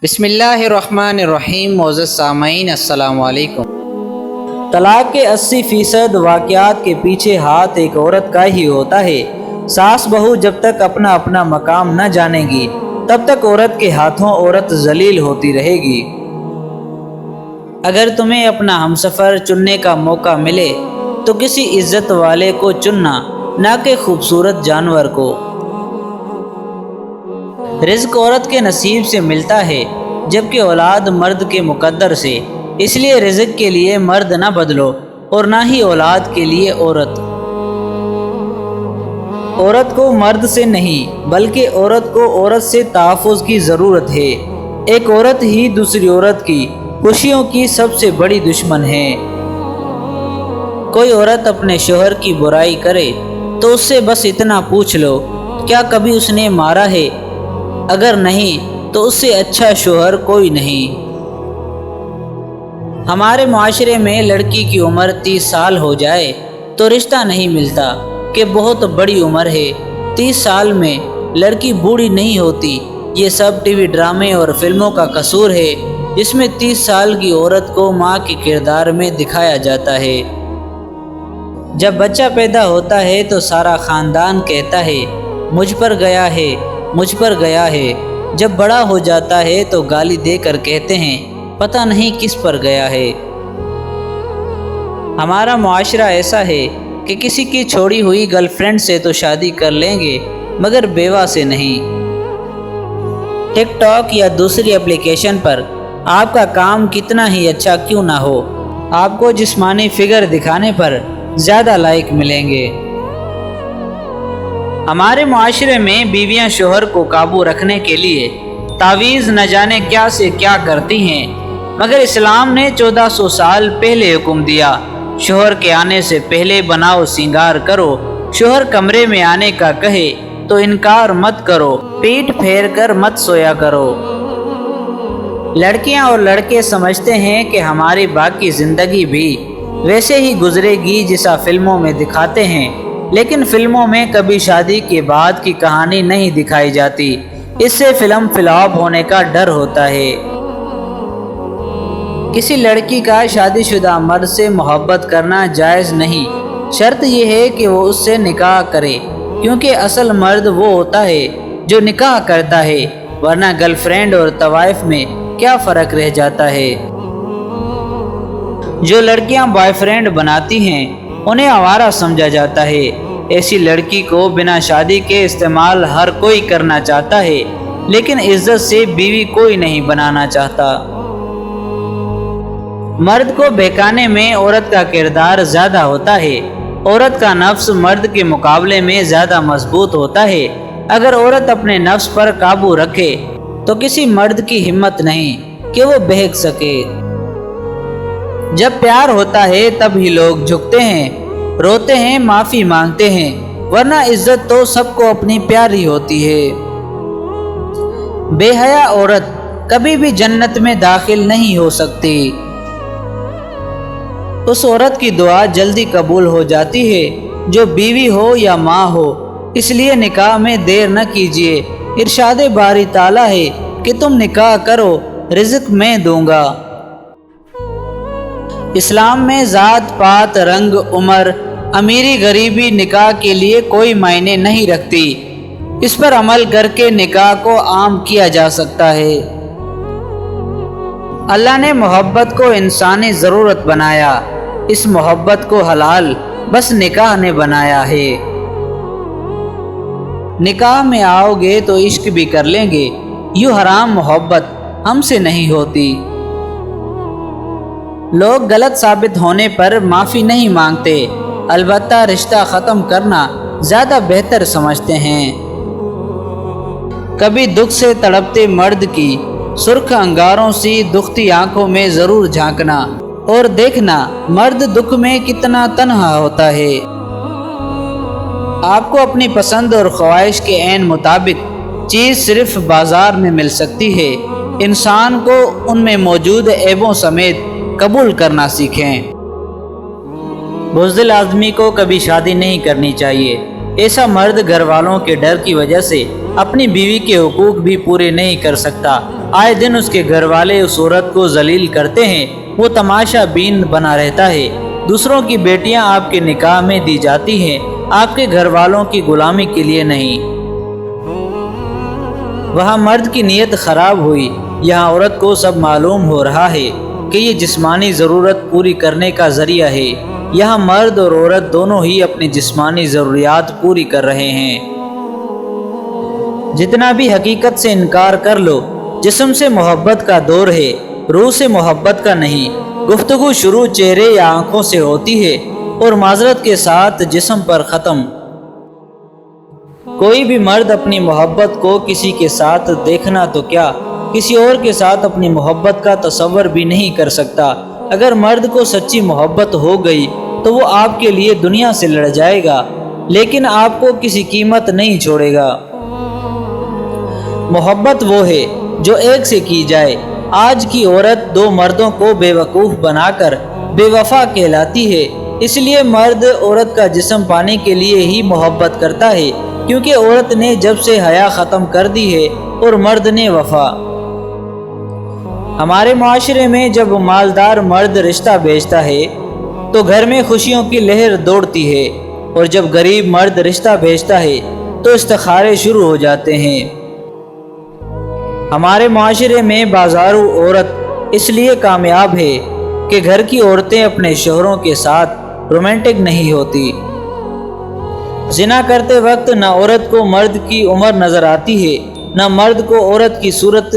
بسم اللہ الرحمن الرحیم۔ معزز سامعین السلام علیکم۔ طلاق کے 80% واقعات کے پیچھے ہاتھ ایک عورت کا ہی ہوتا ہے۔ ساس بہو جب تک اپنا اپنا مقام نہ جانے گی تب تک عورت کے ہاتھوں عورت ذلیل ہوتی رہے گی۔ اگر تمہیں اپنا ہمسفر چننے کا موقع ملے تو کسی عزت والے کو چننا، نہ کہ خوبصورت جانور کو۔ رزق عورت کے نصیب سے ملتا ہے جبکہ اولاد مرد کے مقدر سے، اس لیے رزق کے لیے مرد نہ بدلو اور نہ ہی اولاد کے لیے عورت۔ عورت کو مرد سے نہیں بلکہ عورت کو عورت سے تحفظ کی ضرورت ہے۔ ایک عورت ہی دوسری عورت کی خوشیوں کی سب سے بڑی دشمن ہے۔ کوئی عورت اپنے شوہر کی برائی کرے تو اس سے بس اتنا پوچھ لو، کیا کبھی اس نے مارا ہے؟ اگر نہیں تو اس سے اچھا شوہر کوئی نہیں۔ ہمارے معاشرے میں لڑکی کی عمر 30 سال ہو جائے تو رشتہ نہیں ملتا کہ بہت بڑی عمر ہے۔ 30 سال میں لڑکی بوڑھی نہیں ہوتی۔ یہ سب ٹی وی ڈرامے اور فلموں کا قصور ہے جس میں 30 سال کی عورت کو ماں کے کردار میں دکھایا جاتا ہے۔ جب بچہ پیدا ہوتا ہے تو سارا خاندان کہتا ہے مجھ پر گیا ہے، مجھ پر گیا ہے۔ جب بڑا ہو جاتا ہے تو گالی دے کر کہتے ہیں پتہ نہیں کس پر گیا ہے۔ ہمارا معاشرہ ایسا ہے کہ کسی کی چھوڑی ہوئی گرل فرینڈ سے تو شادی کر لیں گے مگر بیوہ سے نہیں۔ ٹک ٹاک یا دوسری اپلیکیشن پر آپ کا کام کتنا ہی اچھا کیوں نہ ہو، آپ کو جسمانی فگر دکھانے پر زیادہ لائک ملیں گے۔ ہمارے معاشرے میں بیویاں شوہر کو قابو رکھنے کے لیے تعویذ نہ جانے کیا سے کیا کرتی ہیں، مگر اسلام نے 1400 سال پہلے حکم دیا شوہر کے آنے سے پہلے بناؤ سنگار کرو۔ شوہر کمرے میں آنے کا کہے تو انکار مت کرو، پیٹ پھیر کر مت سویا کرو۔ لڑکیاں اور لڑکے سمجھتے ہیں کہ ہماری باقی زندگی بھی ویسے ہی گزرے گی جیسا فلموں میں دکھاتے ہیں، لیکن فلموں میں کبھی شادی کے بعد کی کہانی نہیں دکھائی جاتی۔ اس سے فلم فلاپ ہونے کا ڈر ہوتا ہے۔ کسی لڑکی کا شادی شدہ مرد سے محبت کرنا جائز نہیں، شرط یہ ہے کہ وہ اس سے نکاح کرے، کیونکہ اصل مرد وہ ہوتا ہے جو نکاح کرتا ہے، ورنہ گرل فرینڈ اور طوائف میں کیا فرق رہ جاتا ہے۔ جو لڑکیاں بوائے فرینڈ بناتی ہیں انہیں آوارہ سمجھا جاتا ہے۔ ایسی لڑکی کو بنا شادی کے استعمال ہر کوئی کرنا چاہتا ہے، لیکن عزت سے بیوی کوئی نہیں بنانا چاہتا۔ مرد کو بہکانے میں عورت کا کردار زیادہ ہوتا ہے۔ عورت کا نفس مرد کے مقابلے میں زیادہ مضبوط ہوتا ہے۔ اگر عورت اپنے نفس پر قابو رکھے تو کسی مرد کی ہمت نہیں کہ وہ بہک سکے۔ جب پیار ہوتا ہے تب ہی لوگ جھکتے ہیں، روتے ہیں، معافی مانگتے ہیں، ورنہ عزت تو سب کو اپنی پیاری ہوتی ہے۔ بے حیا عورت کبھی بھی جنت میں داخل نہیں ہو سکتی۔ اس عورت کی دعا جلدی قبول ہو جاتی ہے جو بیوی ہو یا ماں ہو، اس لیے نکاح میں دیر نہ کیجیے۔ ارشاد باری تعالیٰ ہے کہ تم نکاح کرو، رزق میں دوں گا۔ اسلام میں ذات پات، رنگ، عمر، امیری غریبی نکاح کے لیے کوئی معنی نہیں رکھتی۔ اس پر عمل کر کے نکاح کو عام کیا جا سکتا ہے۔ اللہ نے محبت کو انسانی ضرورت بنایا، اس محبت کو حلال بس نکاح نے بنایا ہے۔ نکاح میں آؤ گے تو عشق بھی کر لیں گے، یوں حرام محبت ہم سے نہیں ہوتی۔ لوگ غلط ثابت ہونے پر معافی نہیں مانگتے، البتہ رشتہ ختم کرنا زیادہ بہتر سمجھتے ہیں۔ کبھی دکھ سے تڑپتے مرد کی سرخ انگاروں سی دکھتی آنکھوں میں ضرور جھانکنا اور دیکھنا مرد دکھ میں کتنا تنہا ہوتا ہے۔ آپ کو اپنی پسند اور خواہش کے عین مطابق چیز صرف بازار میں مل سکتی ہے۔ انسان کو ان میں موجود عیبوں سمیت قبول کرنا سیکھیں۔ بزدل آدمی کو کبھی شادی نہیں کرنی چاہیے۔ ایسا مرد گھر والوں کے ڈر کی وجہ سے اپنی بیوی کے حقوق بھی پورے نہیں کر سکتا آئے دن اس کے گھر والے اس عورت کو ذلیل کرتے ہیں، وہ تماشا بین بنا رہتا ہے۔ دوسروں کی بیٹیاں آپ کے نکاح میں دی جاتی ہیں، آپ کے گھر والوں کی غلامی کے لیے نہیں۔ وہاں مرد کی نیت خراب ہوئی، یہاں عورت کو سب معلوم ہو رہا ہے کہ یہ جسمانی ضرورت پوری کرنے کا ذریعہ ہے۔ یہاں مرد اور عورت دونوں ہی اپنی جسمانی ضروریات پوری کر رہے ہیں۔ جتنا بھی حقیقت سے انکار کر لو، جسم سے محبت کا دور ہے، روح سے محبت کا نہیں۔ گفتگو شروع چہرے یا آنکھوں سے ہوتی ہے اور معذرت کے ساتھ جسم پر ختم۔ کوئی بھی مرد اپنی محبت کو کسی کے ساتھ دیکھنا تو کیا، کسی اور کے ساتھ اپنی محبت کا تصور بھی نہیں کر سکتا۔ اگر مرد کو سچی محبت ہو گئی تو وہ آپ کے لیے دنیا سے لڑ جائے گا، لیکن آپ کو کسی قیمت نہیں چھوڑے گا۔ محبت وہ ہے جو ایک سے کی جائے۔ آج کی عورت دو مردوں کو بے وقوف بنا کر بے وفا کہلاتی ہے۔ اس لیے مرد عورت کا جسم پانے کے لیے ہی محبت کرتا ہے، کیونکہ عورت نے جب سے حیا ختم کر دی ہے اور مرد نے وفا۔ ہمارے معاشرے میں جب مالدار مرد رشتہ بیچتا ہے تو گھر میں خوشیوں کی لہر دوڑتی ہے، اور جب غریب مرد رشتہ بیچتا ہے تو استخارے شروع ہو جاتے ہیں۔ ہمارے معاشرے میں بازارو عورت اس لیے کامیاب ہے کہ گھر کی عورتیں اپنے شوہروں کے ساتھ رومانٹک نہیں ہوتی۔ زنا کرتے وقت نہ عورت کو مرد کی عمر نظر آتی ہے، نہ مرد کو عورت کی صورت۔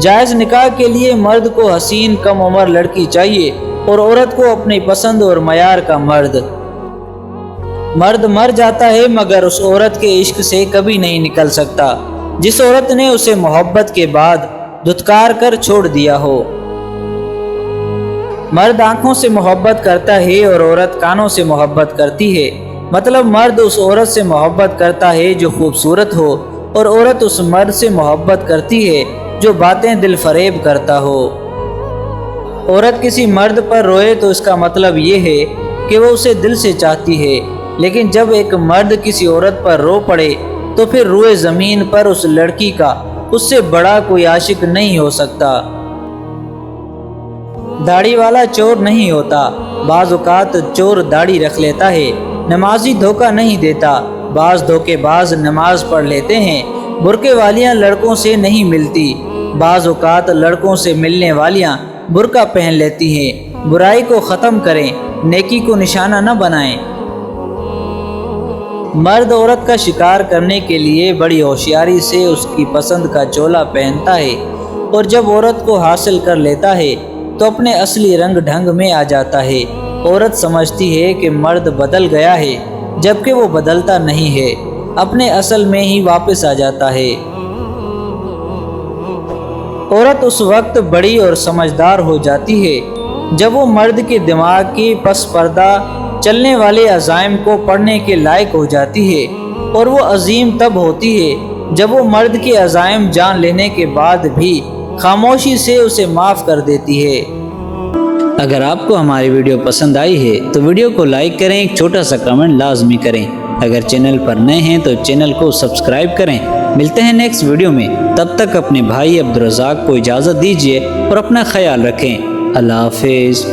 جائز نکاح کے لیے مرد کو حسین کم عمر لڑکی چاہیے اور عورت کو اپنی پسند اور معیار کا مرد۔ مرد مر جاتا ہے مگر اس عورت کے عشق سے کبھی نہیں نکل سکتا جس عورت نے اسے محبت کے بعد دھتکار کر چھوڑ دیا ہو۔ مرد آنکھوں سے محبت کرتا ہے اور عورت کانوں سے محبت کرتی ہے۔ مطلب مرد اس عورت سے محبت کرتا ہے جو خوبصورت ہو، اور عورت اس مرد سے محبت کرتی ہے جو باتیں دل فریب کرتا ہو۔ عورت کسی مرد پر روئے تو اس کا مطلب یہ ہے کہ وہ اسے دل سے چاہتی ہے، لیکن جب ایک مرد کسی عورت پر رو پڑے تو پھر روئے زمین پر اس لڑکی کا اس سے بڑا کوئی عاشق نہیں ہو سکتا۔ داڑھی والا چور نہیں ہوتا، بعض اوقات چور داڑھی رکھ لیتا ہے۔ نمازی دھوکہ نہیں دیتا، بعض دھوکے باز نماز پڑھ لیتے ہیں۔ برقعے والیاں لڑکوں سے نہیں ملتی، بعض اوقات لڑکوں سے ملنے والیاں برقع پہن لیتی ہیں۔ برائی کو ختم کریں، نیکی کو نشانہ نہ بنائیں۔ مرد عورت کا شکار کرنے کے لیے بڑی ہوشیاری سے اس کی پسند کا چولا پہنتا ہے، اور جب عورت کو حاصل کر لیتا ہے تو اپنے اصلی رنگ ڈھنگ میں آ جاتا ہے۔ عورت سمجھتی ہے کہ مرد بدل گیا ہے، جبکہ وہ بدلتا نہیں ہے، اپنے اصل میں ہی واپس آ جاتا ہے۔ عورت اس وقت بڑی اور سمجھدار ہو جاتی ہے جب وہ مرد کے دماغ کی پس پردہ چلنے والے عزائم کو پڑھنے کے لائق ہو جاتی ہے، اور وہ عظیم تب ہوتی ہے جب وہ مرد کے عزائم جان لینے کے بعد بھی خاموشی سے اسے معاف کر دیتی ہے۔ اگر آپ کو ہماری ویڈیو پسند آئی ہے تو ویڈیو کو لائک کریں، ایک چھوٹا سا کمنٹ لازمی کریں۔ اگر چینل پر نئے ہیں تو چینل کو سبسکرائب کریں۔ ملتے ہیں نیکسٹ ویڈیو میں، تب تک اپنے بھائی عبدالرزاق کو اجازت دیجیے اور اپنا خیال رکھیں۔ اللہ حافظ۔